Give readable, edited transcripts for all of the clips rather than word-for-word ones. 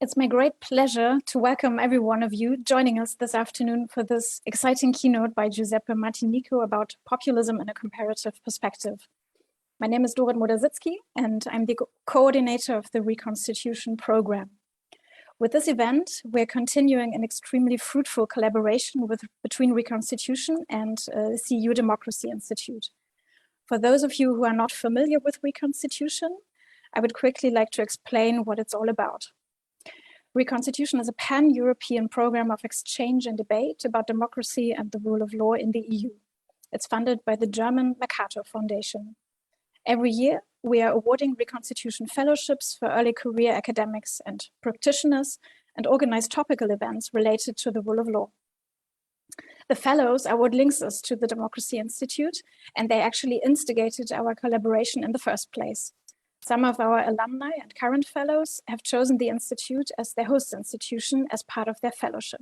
It's my great pleasure to welcome every one of you joining us this afternoon for this exciting keynote by Giuseppe Martinico about populism in a comparative perspective. My name is Dorit Modazitsky, and I'm the coordinator of the Reconstitution program. With this event, we're continuing an extremely fruitful collaboration between Reconstitution and CEU Democracy Institute. For those of you who are not familiar with Reconstitution, I would quickly like to explain what it's all about. Reconstitution is a pan-European program of exchange and debate about democracy and the rule of law in the EU. It's funded by the German Mercator Foundation. Every year, we are awarding Reconstitution fellowships for early career academics and practitioners and organize topical events related to the rule of law. The fellows are what links us to the Democracy Institute, and they actually instigated our collaboration in the first place. Some of our alumni and current fellows have chosen the Institute as their host institution as part of their fellowship.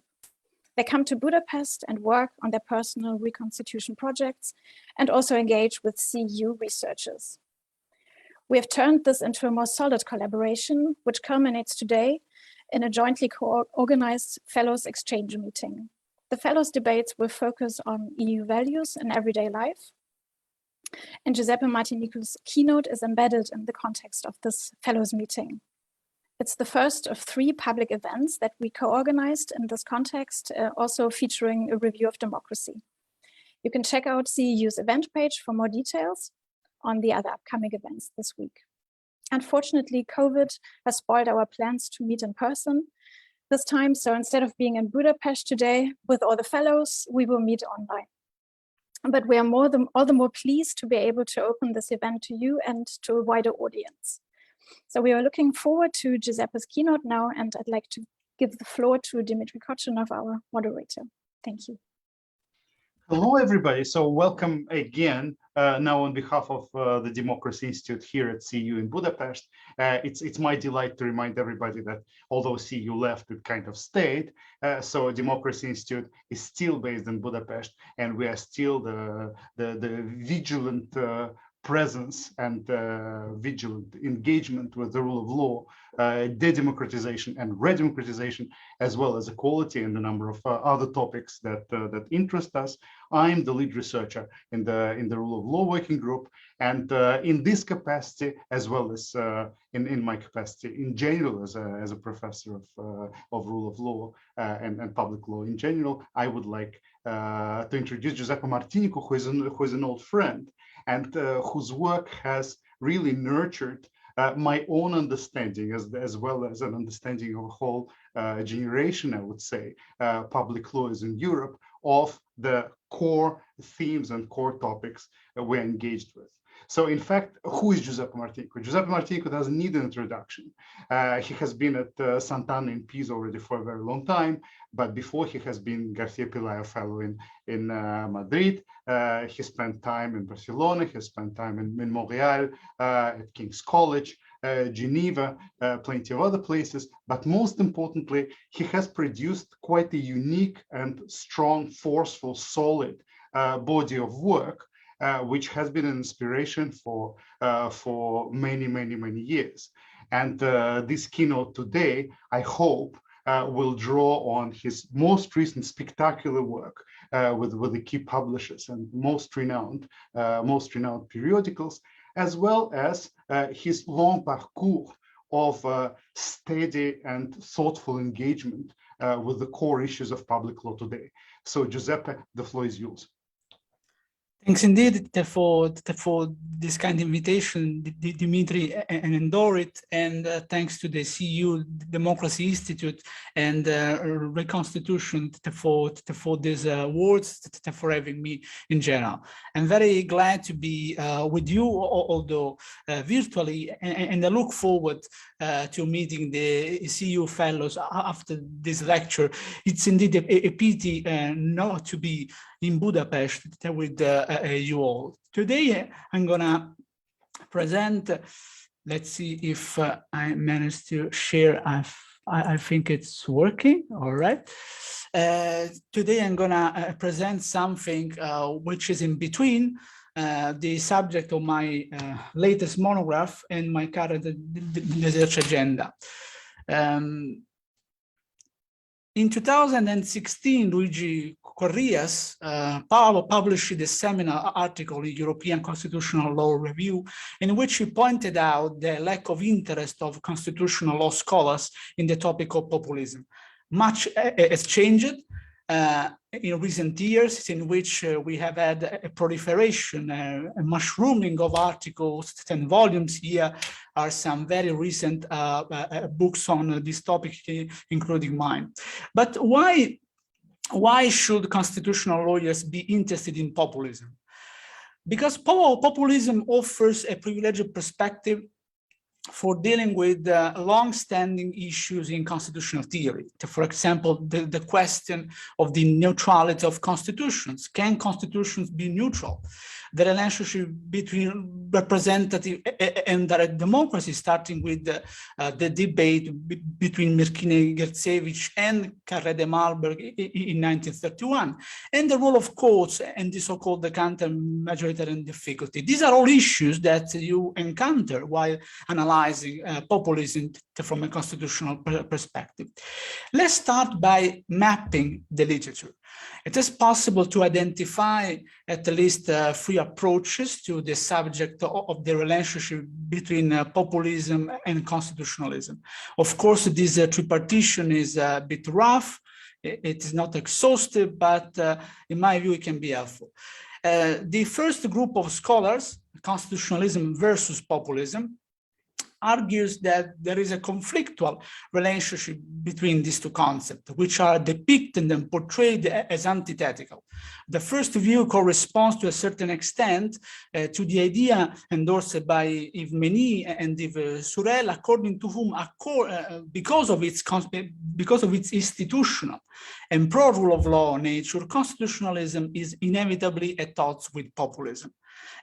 They come to Budapest and work on their personal reconstitution projects and also engage with CEU researchers. We have turned this into a more solid collaboration, which culminates today in a jointly organized fellows exchange meeting. The fellows debates will focus on EU values in everyday life, and Giuseppe Martinico's keynote is embedded in the context of this fellows meeting. It's the first of 3 public events that we co-organized in this context, also featuring a review of democracy. You can check out CEU's event page for more details on the other upcoming events this week. Unfortunately, COVID has spoiled our plans to meet in person this time, so instead of being in Budapest today with all the fellows, we will meet online. But we are all the more pleased to be able to open this event to you and to a wider audience. So we are looking forward to Giuseppe's keynote now, and I'd like to give the floor to Dimitri Kochanov, our moderator. Thank you. Hello, everybody. So welcome again. Now on behalf of the Democracy Institute here at CEU in Budapest, it's my delight to remind everybody that although CEU left, it kind of stayed. So Democracy Institute is still based in Budapest, and we are still the vigilant presence and vigilant engagement with the rule of law, de-democratization and redemocratization, as well as equality and a number of other topics that interest us. I'm the lead researcher in the rule of law working group, and in this capacity, as well as in my capacity in general as a professor of rule of law and public law in general, I would like to introduce Giuseppe Martinico, who is an old friend, and whose work has really nurtured my own understanding, as well as an understanding of a whole generation, I would say, public lawyers in Europe, of the core themes and core topics we're engaged with. So in fact, who is Giuseppe Martinico? Giuseppe Martinico doesn't need an introduction. He has been at Sant'Anna in Pisa already for a very long time, but before he has been Garcia Pelayo Fellow in Madrid. He spent time in Barcelona, he spent time in Montreal, at King's College, Geneva, plenty of other places, but most importantly, he has produced quite a unique and strong, forceful, solid body of work, which has been an inspiration for many years. And this keynote today, I hope, will draw on his most recent spectacular work with the key publishers and most renowned periodicals, as well as his long parcours of steady and thoughtful engagement with the core issues of public law today. So Giuseppe, the floor is yours. Thanks indeed for this kind of invitation, Dimitri and Dorit, and thanks to the CEU Democracy Institute and Reconstitution for these awards, for having me in general. I'm very glad to be with you, although virtually, and I look forward to meeting the CEU fellows after this lecture. It's indeed a pity not to be in Budapest with you all. Today, I'm gonna present, let's see if I managed to share. I think it's working, all right. Today, I'm gonna present something which is in between the subject of my latest monograph and my current research agenda. In 2016, Luigi Corrias published a seminal article in European Constitutional Law Review, in which he pointed out the lack of interest of constitutional law scholars in the topic of populism. Much has changed in recent years, in which we have had a proliferation, a mushrooming of articles and volumes. Here are some very recent books on this topic, including mine. But why should constitutional lawyers be interested in populism? Because populism offers a privileged perspective for dealing with long-standing issues in constitutional theory. For example, the question of the neutrality of constitutions. Can constitutions be neutral? The relationship between representative and direct democracy, starting with the debate between Mirkine-Gercevich and Carré de Malberg in 1931, and the role of courts and the so-called counter-majoritarian difficulty. These are all issues that you encounter while analyzing populism from a constitutional perspective. Let's start by mapping the literature. It is possible to identify at least three approaches to the subject of the relationship between populism and constitutionalism. Of course, this tripartition is a bit rough. It is not exhaustive, but in my view, it can be helpful. The first group of scholars, constitutionalism versus populism, argues that there is a conflictual relationship between these two concepts, which are depicted and portrayed as antithetical. The first view corresponds to a certain extent to the idea endorsed by Yves Mény and Yves Sorel, according to whom, because of its institutional and pro-rule of law nature, constitutionalism is inevitably at odds with populism.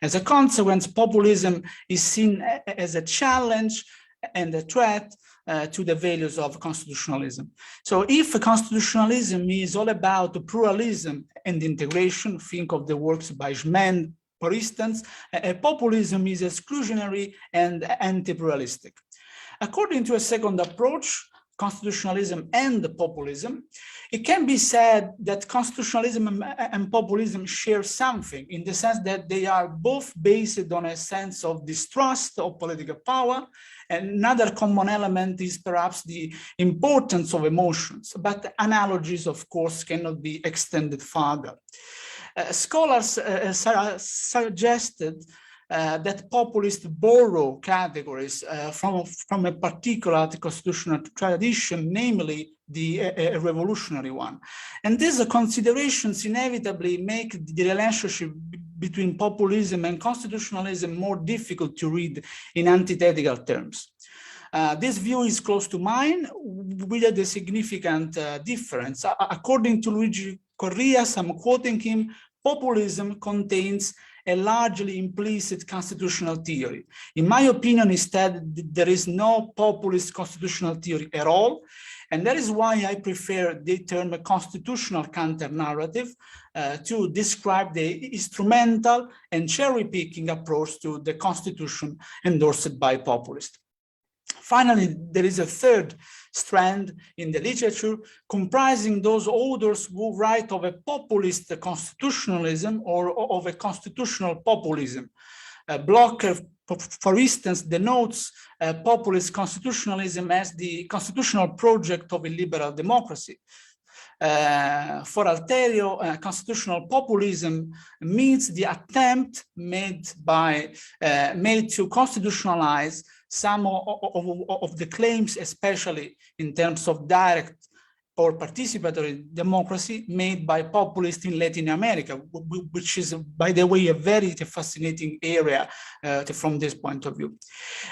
As a consequence, populism is seen as a challenge and a threat to the values of constitutionalism. So if constitutionalism is all about pluralism and integration, think of the works by Schmann, for instance, populism is exclusionary and anti-pluralistic. According to a second approach, constitutionalism and populism, it can be said that constitutionalism and populism share something, in the sense that they are both based on a sense of distrust of political power. Another common element is perhaps the importance of emotions, but analogies, of course, cannot be extended further. Scholars suggested that populists borrow categories from a particular constitutional tradition, namely the revolutionary one. And these considerations inevitably make the relationship between populism and constitutionalism more difficult to read in antithetical terms. This view is close to mine, with a significant difference. According to Luigi Corrias, I'm quoting him, populism contains a largely implicit constitutional theory. In my opinion, instead, there is no populist constitutional theory at all. And that is why I prefer the term constitutional counter-narrative to describe the instrumental and cherry-picking approach to the constitution endorsed by populists. Finally, there is a third strand in the literature comprising those authors who write of a populist constitutionalism or of a constitutional populism. Blocher, for instance, denotes populist constitutionalism as the constitutional project of a liberal democracy. For Alterio, constitutional populism means the attempt made to constitutionalize some of the claims, especially in terms of direct or participatory democracy, made by populists in Latin America, which is, by the way, a very fascinating area from this point of view.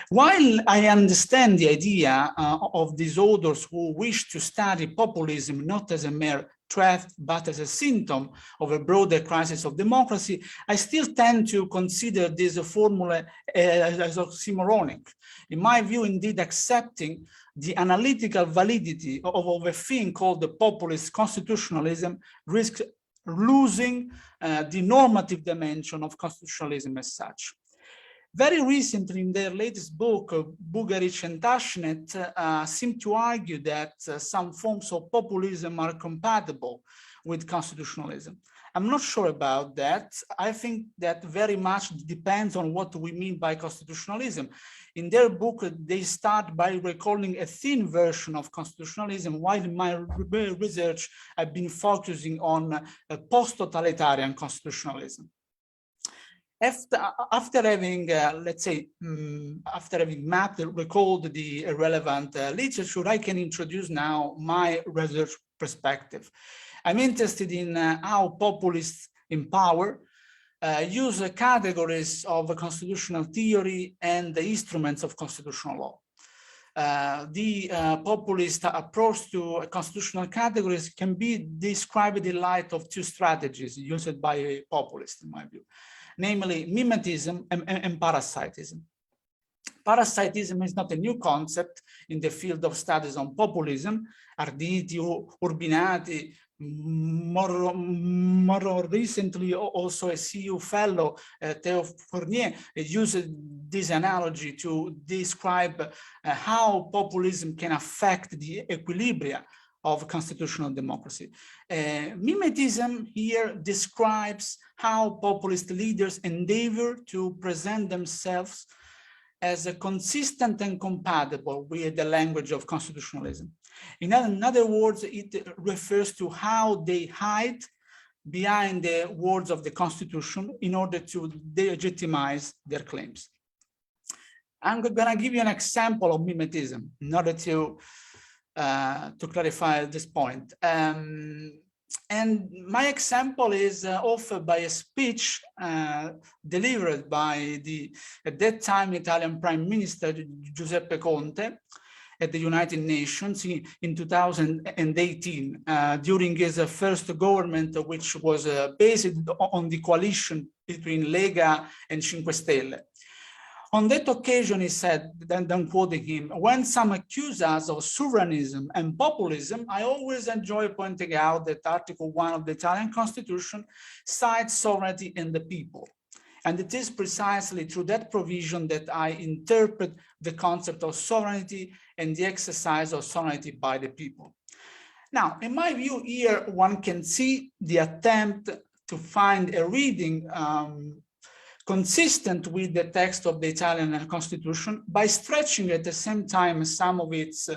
While I understand the idea of these authors who wish to study populism not as a mere threat, but as a symptom of a broader crisis of democracy, I still tend to consider this formula as oxymoronic. In my view, indeed, accepting the analytical validity of a thing called the populist constitutionalism risks losing the normative dimension of constitutionalism as such. Very recently, in their latest book, Bugarich and Tashnet seem to argue that some forms of populism are compatible with constitutionalism. I'm not sure about that. I think that very much depends on what we mean by constitutionalism. In their book, they start by recalling a thin version of constitutionalism, while in my research, I've been focusing on post-totalitarian constitutionalism. After having, let's say, after having mapped, recalled the relevant literature, I can introduce now my research perspective. I'm interested in how populists in power use categories of constitutional theory and the instruments of constitutional law. The populist approach to constitutional categories can be described in light of two strategies used by populists, in my view, namely mimetism and parasitism. Parasitism is not a new concept in the field of studies on populism. Arditi, Urbinati, more recently, also a CU fellow, Theo Fournier, used this analogy to describe how populism can affect the equilibria of constitutional democracy. Mimetism here describes how populist leaders endeavor to present themselves as consistent and compatible with the language of constitutionalism. In other words, it refers to how they hide behind the words of the Constitution in order to delegitimize their claims. I'm going to give you an example of mimetism in order to clarify this point. And my example is offered by a speech delivered by the, at that time, Italian Prime Minister Giuseppe Conte at the United Nations in 2018, during his first government, which was based on the coalition between Lega and Cinque Stelle. On that occasion, he said, then I'm quoting him, "When some accuse us of sovereignism and populism, I always enjoy pointing out that Article 1 of the Italian Constitution cites sovereignty in the people. And it is precisely through that provision that I interpret the concept of sovereignty and the exercise of sovereignty by the people." Now, in my view here, one can see the attempt to find a reading consistent with the text of the Italian Constitution by stretching at the same time some of its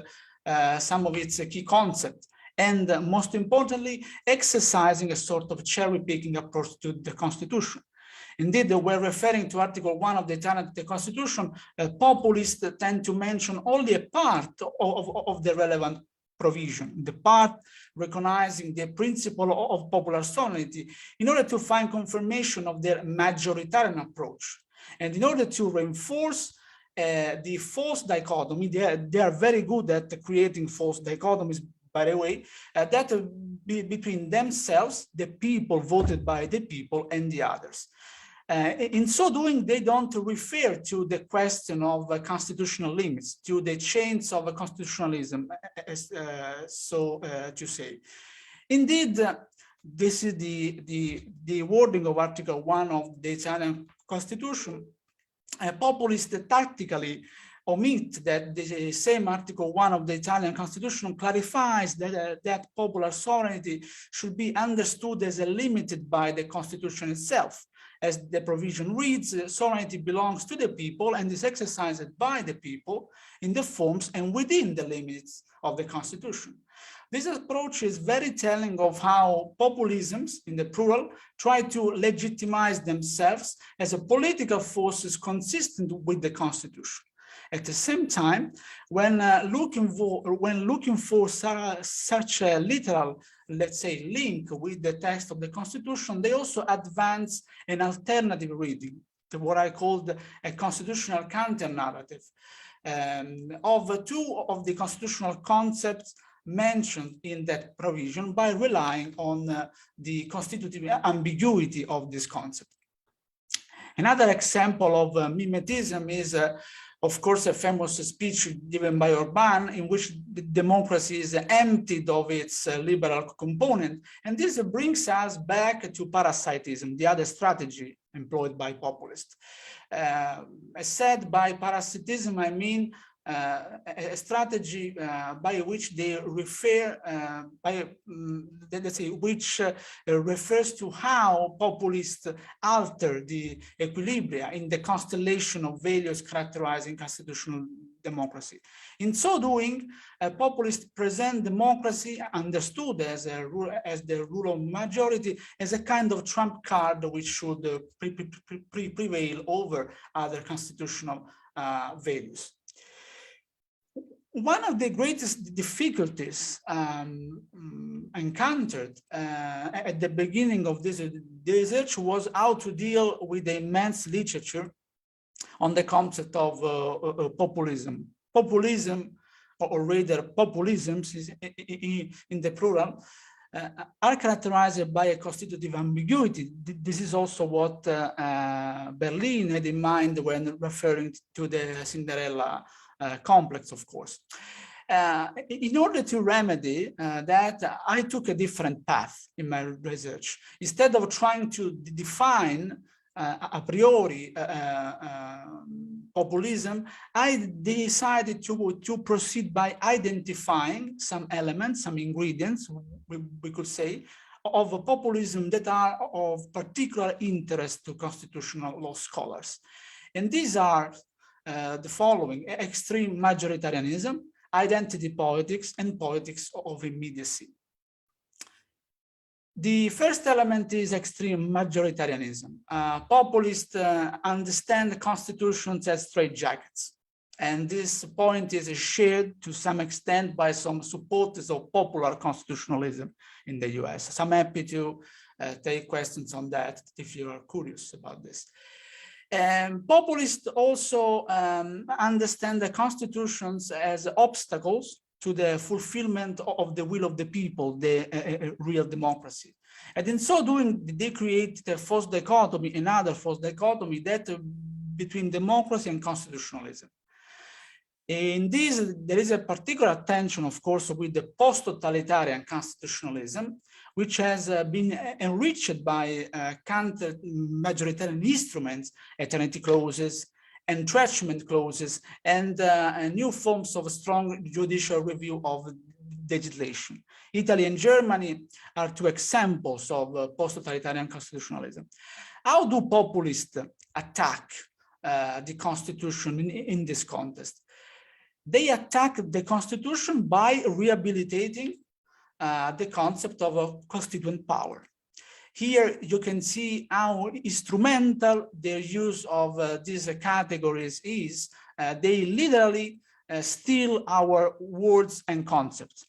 key concepts, and most importantly, exercising a sort of cherry-picking approach to the Constitution. Indeed, we're referring to Article 1 of the Italian Constitution. Populists tend to mention only a part of the relevant provision, the part recognizing the principle of popular sovereignty, in order to find confirmation of their majoritarian approach. And in order to reinforce the false dichotomy, they are very good at creating false dichotomies, by the way, that between themselves, the people voted by the people, and the others. In so doing, they don't refer to the question of constitutional limits, to the chains of constitutionalism, so to say. Indeed, this is the wording of Article 1 of the Italian Constitution. Populists tactically omit that the same Article 1 of the Italian Constitution clarifies that popular sovereignty should be understood as limited by the Constitution itself. As the provision reads, sovereignty belongs to the people and is exercised by the people in the forms and within the limits of the Constitution. This approach is very telling of how populisms, in the plural, try to legitimize themselves as a political forces consistent with the Constitution. At the same time, when looking for such a literal, let's say, link with the text of the Constitution, they also advance an alternative reading, what I called a constitutional counter-narrative, of two of the constitutional concepts mentioned in that provision by relying on the constitutive ambiguity of this concept. Another example of mimetism is of course, a famous speech given by Orban in which the democracy is emptied of its liberal component. And this brings us back to parasitism, the other strategy employed by populists. As said, by parasitism, I mean a strategy by which they refer, let's say, which refers to how populists alter the equilibria in the constellation of values characterizing constitutional democracy. In so doing, populists present democracy, understood as the rule of majority, as a kind of trump card which should prevail over other constitutional values. One of the greatest difficulties encountered at the beginning of this research was how to deal with the immense literature on the concept of populism. Populism, or rather populisms in the plural, are characterized by a constitutive ambiguity. This is also what Berlin had in mind when referring to the Cinderella complex, of course. In order to remedy that, I took a different path in my research. Instead of trying to define a priori populism, I decided to proceed by identifying some elements, some ingredients, we could say, of populism that are of particular interest to constitutional law scholars. And these are the following: extreme majoritarianism, identity politics, and politics of immediacy. The first element is extreme majoritarianism. Populists understand constitutions as straitjackets, and this point is shared to some extent by some supporters of popular constitutionalism in the US. So I'm happy to take questions on that if you are curious about this. Populists also understand the constitutions as obstacles to the fulfillment of the will of the people, the real democracy. And in so doing, they create a false dichotomy, another false dichotomy, that between democracy and constitutionalism. In this, there is a particular tension, of course, with the post-totalitarian constitutionalism, which has been enriched by counter-majoritarian instruments, eternity clauses, entrenchment clauses, and new forms of strong judicial review of legislation. Italy and Germany are two examples of post-totalitarian constitutionalism. How do populists attack the Constitution in this context? They attack the Constitution by rehabilitating the concept of a constituent power. Here you can see how instrumental their use of these categories is. They literally steal our words and concepts.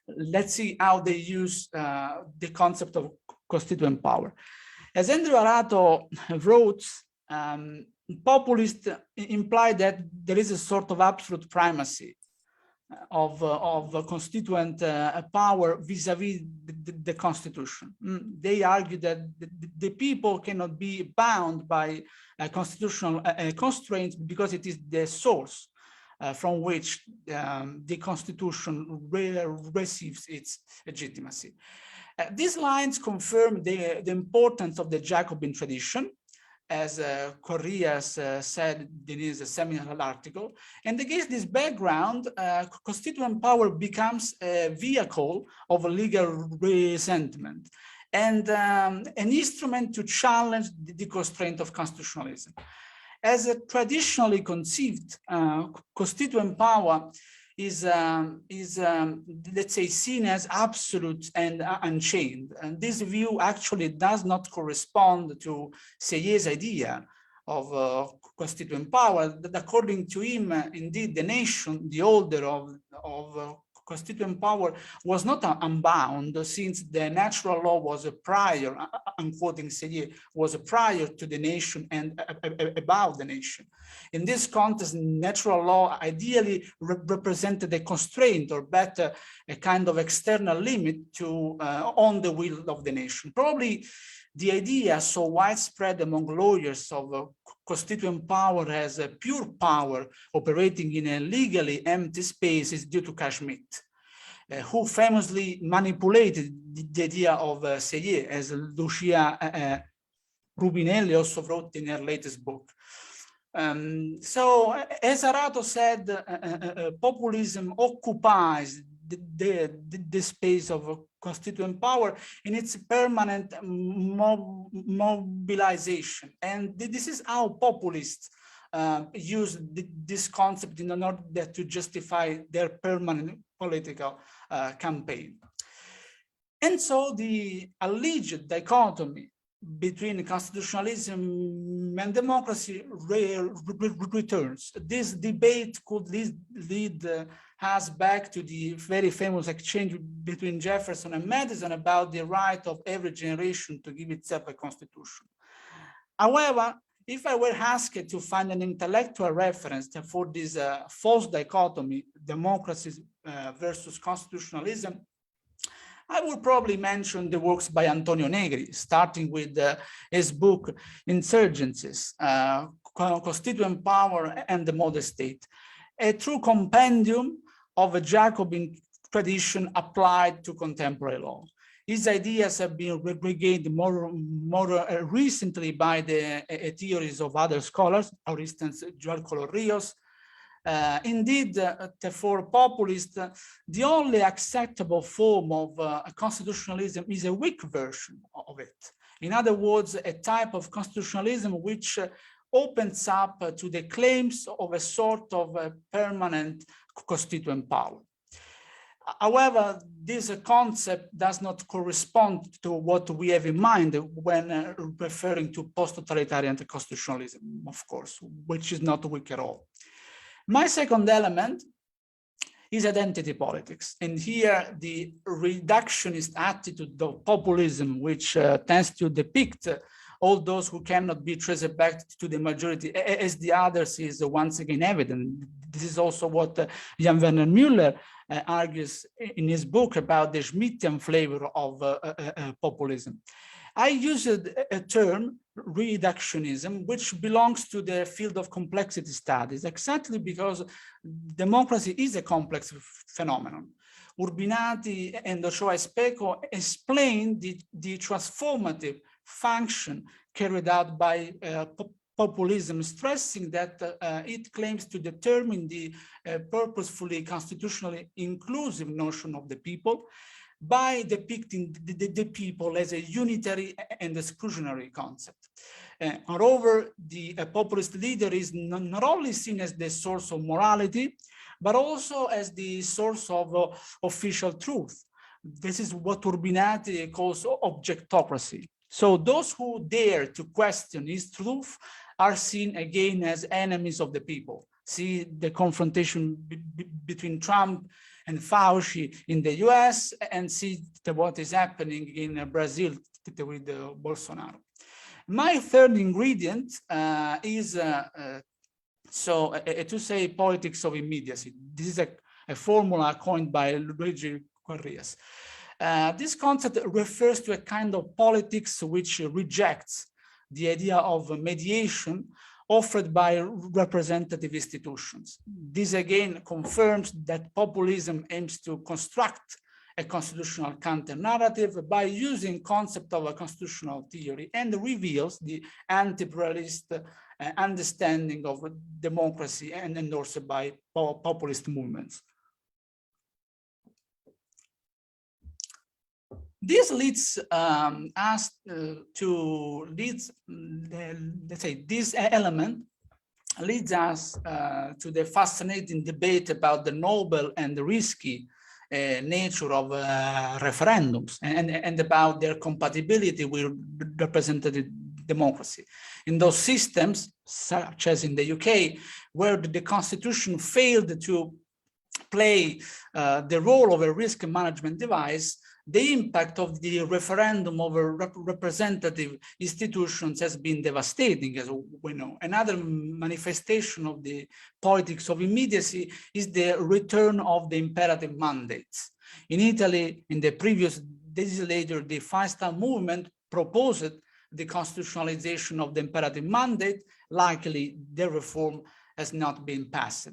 Let's see how they use the concept of constituent power. As Andrew Arato wrote, populists imply that there is a sort of absolute primacy of constituent power vis-a-vis the Constitution. They argue that the people cannot be bound by constitutional constraints because it is the source from which the Constitution receives its legitimacy. These lines confirm the importance of the Jacobin tradition, as Correas said in his seminal article. And against this background, constituent power becomes a vehicle of legal resentment and an instrument to challenge the constraint of constitutionalism. As a traditionally conceived, constituent power is let's say, seen as absolute and unchained. And this view actually does not correspond to Seyer's idea of constituent power, that according to him, indeed, the nation, the holder of constituent power, was not unbound, since the natural law was a prior, I'm quoting Seyer, was a prior to the nation and above the nation. In this context, natural law ideally represented a constraint, or better, a kind of external limit to on the will of the nation. Probably the idea so widespread among lawyers of constituent power as a pure power operating in a legally empty space is due to Carl Schmitt, who famously manipulated the idea of Seyer, as Lucia Rubinelli also wrote in her latest book. So, as Arato said, populism occupies the space of constituent power in its permanent mobilization. And this is how populists use this concept in order to justify their permanent political campaign. And so the alleged dichotomy between constitutionalism and democracy returns. This debate could lead us back to the very famous exchange between Jefferson and Madison about the right of every generation to give itself a constitution. However, if I were asked to find an intellectual reference for this false dichotomy, democracy versus constitutionalism, I would probably mention the works by Antonio Negri, starting with his book Insurgencies, Constituent Power and the Modern State, a true compendium of a Jacobin tradition applied to contemporary law. His ideas have been regained more recently by the theories of other scholars, for instance, Joel Color-Rios. Indeed, for populists, the only acceptable form of constitutionalism is a weak version of it. In other words, a type of constitutionalism which opens up to the claims of a sort of permanent constituent power. However, this concept does not correspond to what we have in mind when referring to post-totalitarian constitutionalism, of course, which is not weak at all. My second element is identity politics. And here the reductionist attitude of populism, which tends to depict all those who cannot be traced back to the majority as the others, is once again evident. This is also what Jan Werner Müller argues in his book about the Schmittian flavor of populism. I used a term, reductionism, which belongs to the field of complexity studies, exactly because democracy is a complex phenomenon. Urbinati and Ochoa Espejo explain the transformative function carried out by populism, stressing that it claims to determine the purposefully constitutionally inclusive notion of the people by depicting the people as a unitary and exclusionary concept. Moreover, the populist leader is not only seen as the source of morality, but also as the source of official truth. This is what Urbinati calls objectocracy. So those who dare to question his truth are seen again as enemies of the people. See the confrontation between Trump and Fauci in the US, and see what is happening in Brazil with Bolsonaro. My third ingredient is, to say, politics of immediacy. This is a formula coined by Luigi Correas. This concept refers to a kind of politics which rejects the idea of mediation offered by representative institutions. This again confirms that populism aims to construct a constitutional counter-narrative by using concept of a constitutional theory, and reveals the anti-pluralist understanding of democracy and endorsed by populist movements. This leads us to let's say, this element leads us to the fascinating debate about the noble and the risky nature of referendums and about their compatibility with representative democracy. In those systems, such as in the UK, where the constitution failed to play the role of a risk management device, the impact of the referendum over representative institutions has been devastating, as we know. Another manifestation of the politics of immediacy is the return of the imperative mandates. In Italy, in the previous legislature, the Five Star Movement proposed the constitutionalization of the imperative mandate. Likely, the reform has not been passed.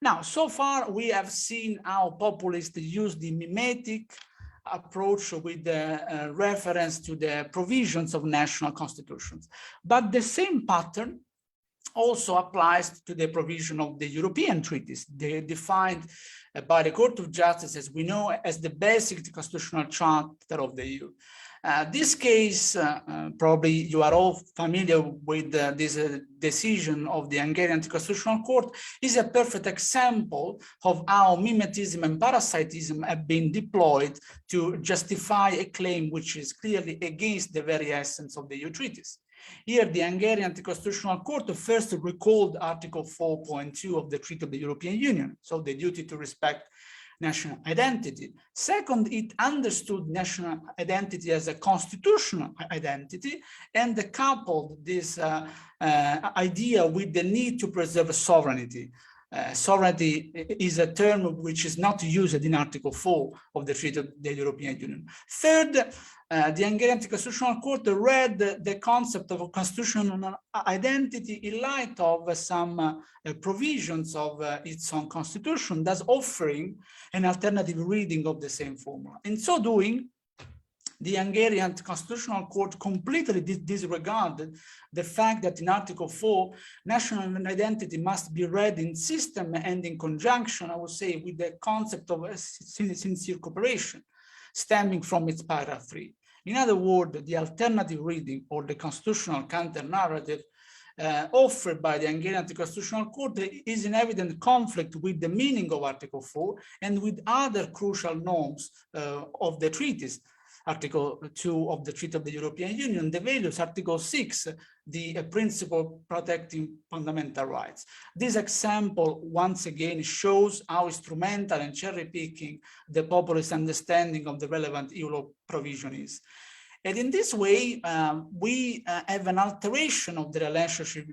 Now, so far, we have seen how populists use the mimetic, approach with the reference to the provisions of national constitutions. But the same pattern also applies to the provision of the European treaties. They defined by the Court of Justice, as we know, as the basic constitutional charter of the EU. This case, probably you are all familiar with this decision of the Hungarian Constitutional Court, is a perfect example of how mimetism and parasitism have been deployed to justify a claim which is clearly against the very essence of the EU treaties. Here, the Hungarian Constitutional Court first recalled Article 4.2 of the Treaty of the European Union, so the duty to respect national identity. Second, it understood national identity as a constitutional identity and coupled this idea with the need to preserve sovereignty. Sovereignty is a term which is not used in Article 4 of the Treaty of the European Union. Third, the Hungarian Constitutional Court read the concept of constitutional identity in light of some provisions of its own constitution, thus offering an alternative reading of the same formula. In so doing, the Hungarian Constitutional Court completely disregarded the fact that in Article 4, national identity must be read in system and in conjunction, I would say, with the concept of sincere cooperation, stemming from its paragraph 3. In other words, the alternative reading or the constitutional counter-narrative offered by the Hungarian Constitutional Court is in evident conflict with the meaning of Article 4 and with other crucial norms of the treaties. Article 2 of the Treaty of the European Union, the values, Article 6, the principle protecting fundamental rights. This example, once again, shows how instrumental and cherry-picking the populist understanding of the relevant EU law provision is. And in this way, we have an alteration of the relationship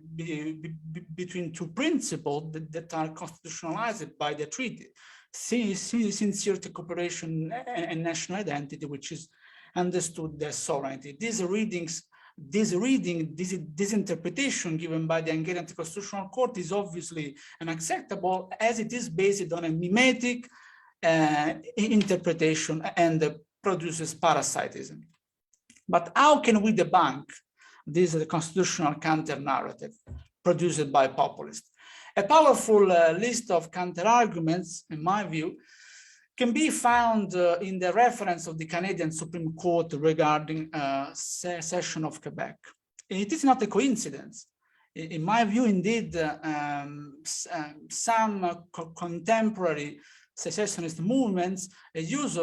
between two principles that are constitutionalized by the treaty: sincere cooperation and national identity, which is understood as sovereignty. This interpretation given by the Hungarian Constitutional Court is obviously unacceptable, as it is based on a mimetic interpretation and produces parasitism. But how can we debunk this constitutional counter-narrative produced by populists? A powerful list of counter-arguments, in my view, can be found in the reference of the Canadian Supreme Court regarding secession of Quebec. It is not a coincidence. In my view, indeed, some contemporary secessionist movements use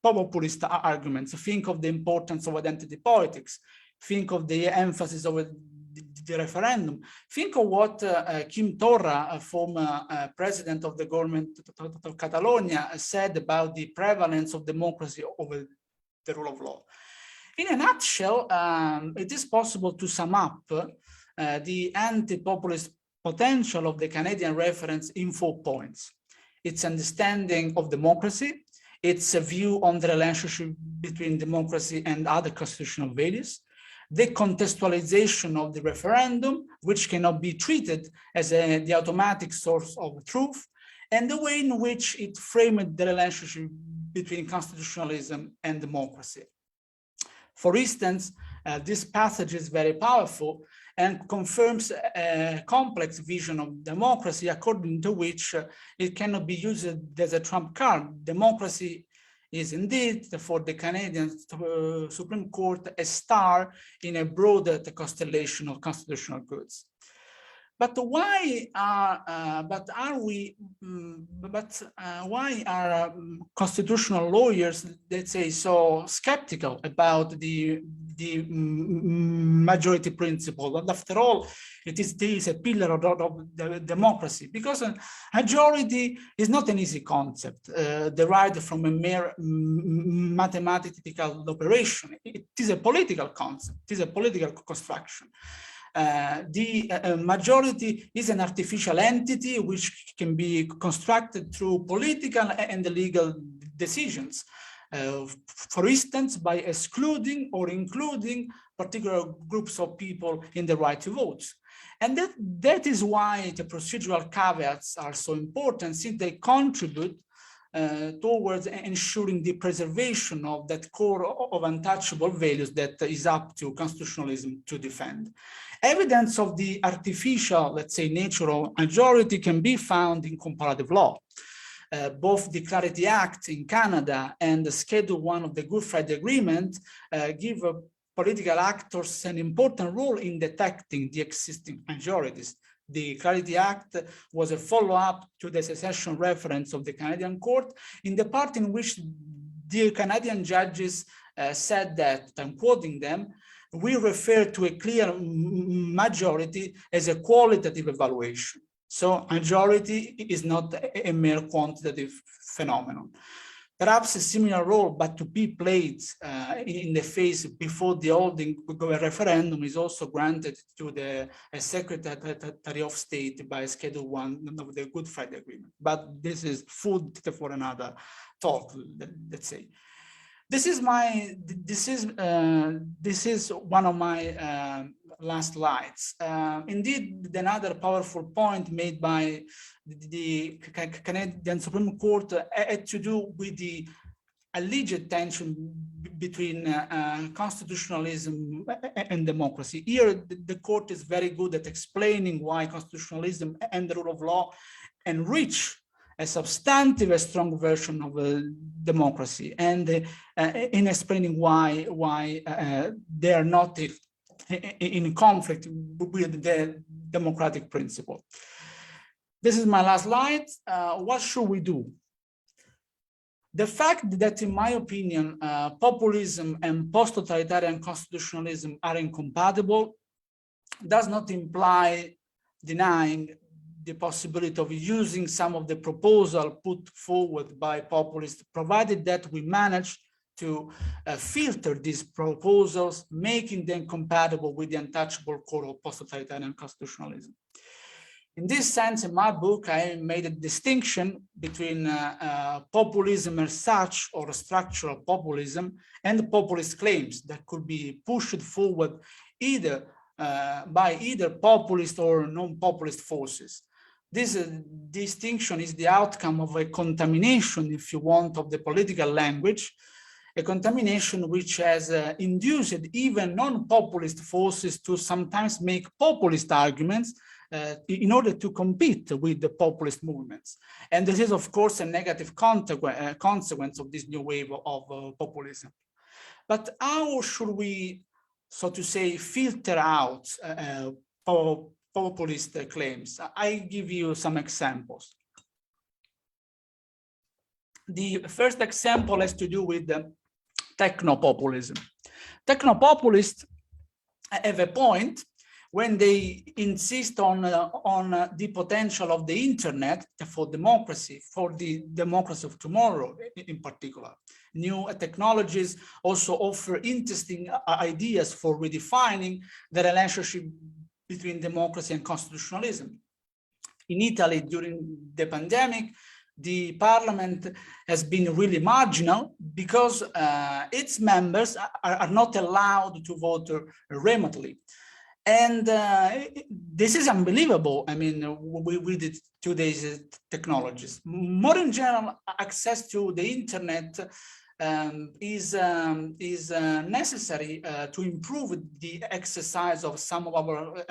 populist arguments. Think of the importance of identity politics. Think of the emphasis of the referendum. Think of what Quim Torra, former president of the government of Catalonia, said about the prevalence of democracy over the rule of law. In a nutshell, it is possible to sum up the anti-populist potential of the Canadian reference in 4 points: its understanding of democracy, its view on the relationship between democracy and other constitutional values, the contextualization of the referendum, which cannot be treated as the automatic source of truth, and the way in which it framed the relationship between constitutionalism and democracy. For instance, this passage is very powerful and confirms a complex vision of democracy, according to which it cannot be used as a trump card. Democracy is indeed, for the Canadian Supreme Court, a star in a broader constellation of constitutional goods. But why are constitutional lawyers, let's say, so skeptical about the majority principle? And after all, it is a pillar of the democracy, because a majority is not an easy concept derived from a mere mathematical operation. It is a political concept. It is a political construction. The majority is an artificial entity which can be constructed through political and legal decisions. For instance, by excluding or including particular groups of people in the right to vote. And that is why the procedural caveats are so important, since they contribute towards ensuring the preservation of that core of untouchable values that is up to constitutionalism to defend. Evidence of the artificial, let's say, nature of majority can be found in comparative law. Both the Clarity Act in Canada and the Schedule 1 of the Good Friday Agreement give political actors an important role in detecting the existing majorities. The Clarity Act was a follow-up to the secession reference of the Canadian court in the part in which the Canadian judges said that, I'm quoting them, we refer to a clear majority as a qualitative evaluation. So majority is not a mere quantitative phenomenon. Perhaps a similar role, but to be played in the phase before the holding of a referendum is also granted to the Secretary of State by Schedule 1 of the Good Friday Agreement. But this is food for another talk, let's say. This is one of my last slides. Indeed, another powerful point made by the Canadian Supreme Court had to do with the alleged tension between constitutionalism and democracy. Here, the court is very good at explaining why constitutionalism and the rule of law enrich a substantive, a strong version of democracy, and in explaining why they are not in conflict with the democratic principle. This is my last slide. What should we do? The fact that, in my opinion, populism and post-totalitarian constitutionalism are incompatible does not imply denying the possibility of using some of the proposal put forward by populists, provided that we manage to filter these proposals, making them compatible with the untouchable core of post-totalitarian constitutionalism. In this sense, in my book, I made a distinction between populism as such, or structural populism, and populist claims that could be pushed forward either by either populist or non-populist forces. This distinction is the outcome of a contamination, if you want, of the political language, a contamination which has induced even non-populist forces to sometimes make populist arguments in order to compete with the populist movements. And this is, of course, a negative consequence of this new wave of populism. But how should we, so to say, filter out populist claims? I give you some examples. The first example has to do with techno-populism. Techno-populists have a point when they insist on the potential of the internet for democracy, for the democracy of tomorrow in particular. New technologies also offer interesting ideas for redefining the relationship between democracy and constitutionalism. In Italy, during the pandemic, the parliament has been really marginal because its members are not allowed to vote remotely. And this is unbelievable. I mean, with today's technologies. More in general, access to the internet is necessary to improve the exercise of some of our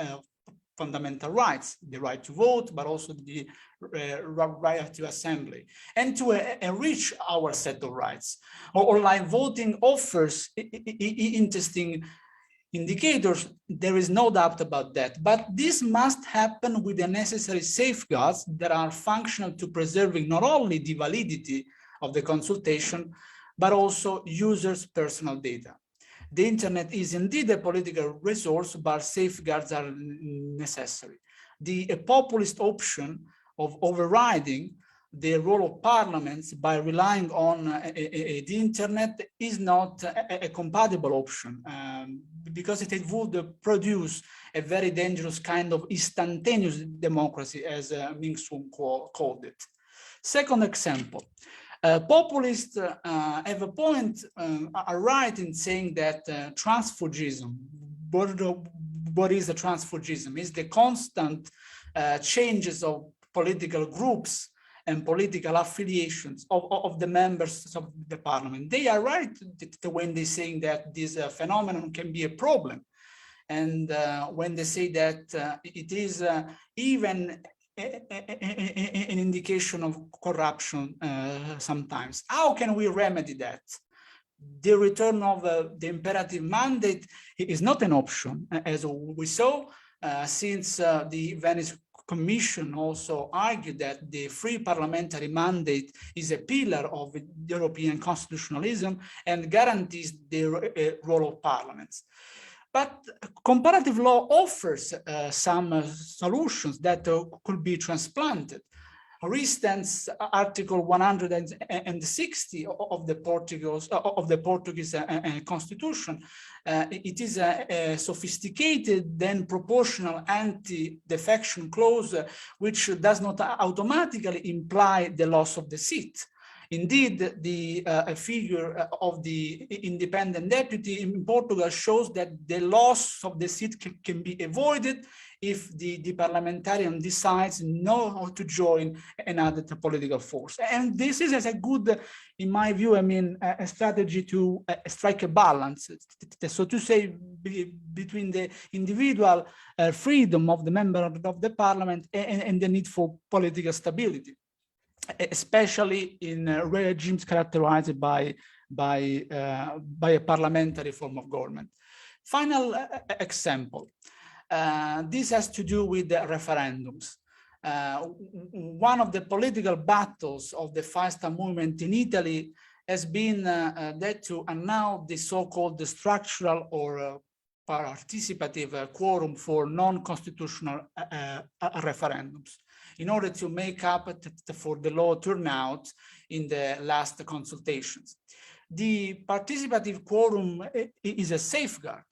fundamental rights, the right to vote, but also the right to assembly, and to enrich our set of rights. Online voting offers interesting indicators, there is no doubt about that, but this must happen with the necessary safeguards that are functional to preserving not only the validity of the consultation, but also users' personal data. The internet is indeed a political resource, but safeguards are necessary. The populist option of overriding the role of parliaments by relying on the internet is not a compatible option because it would produce a very dangerous kind of instantaneous democracy, as Ming Sun called it. Second example. Populists have a point, are right in saying that transfugism, what is the transfugism? Is the constant changes of political groups and political affiliations of the members of the parliament. They are right when they say that this phenomenon can be a problem. And when they say that it is even an indication of corruption sometimes. How can we remedy that? The return of the imperative mandate is not an option, as we saw, since the Venice Commission also argued that the free parliamentary mandate is a pillar of European constitutionalism and guarantees the role of parliaments. But comparative law offers some solutions that could be transplanted. For instance, Article 160 of the Portuguese Constitution, it is a sophisticated then proportional anti-defection clause, which does not automatically imply the loss of the seat. Indeed, the figure of the independent deputy in Portugal shows that the loss of the seat can be avoided if the parliamentarian decides not to join another political force. And this is a good, in my view, a strategy to strike a balance, so to say, between the individual freedom of the member of the parliament and the need for political stability, especially in regimes characterized by a parliamentary form of government. Final example. This has to do with the referendums. One of the political battles of the Fasta movement in Italy has been that to annul the so-called structural or participative quorum for non-constitutional referendums, in order to make up for the low turnout in the last consultations. The participative quorum is a safeguard.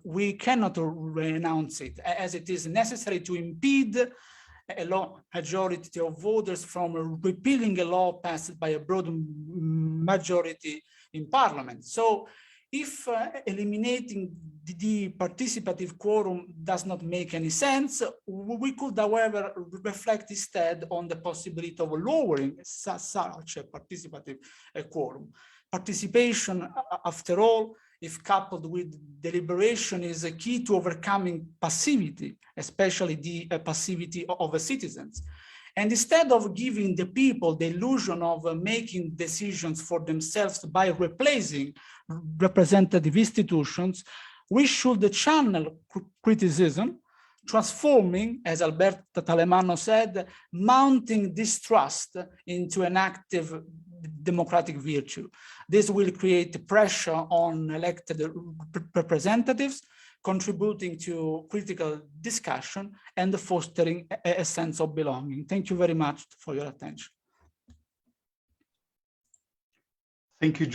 We cannot renounce it, as it is necessary to impede a large majority of voters from repealing a law passed by a broad majority in parliament. So if eliminating the participative quorum does not make any sense, we could, however, reflect instead on the possibility of lowering such a participative quorum. Participation, after all, if coupled with deliberation, is a key to overcoming passivity, especially the passivity of citizens. And instead of giving the people the illusion of making decisions for themselves by replacing representative institutions, we should channel criticism, transforming, as Alberto Talemano said, mounting distrust into an active democratic virtue. This will create pressure on elected representatives, contributing to critical discussion and fostering a sense of belonging. Thank you very much for your attention. Thank you, Giuseppe.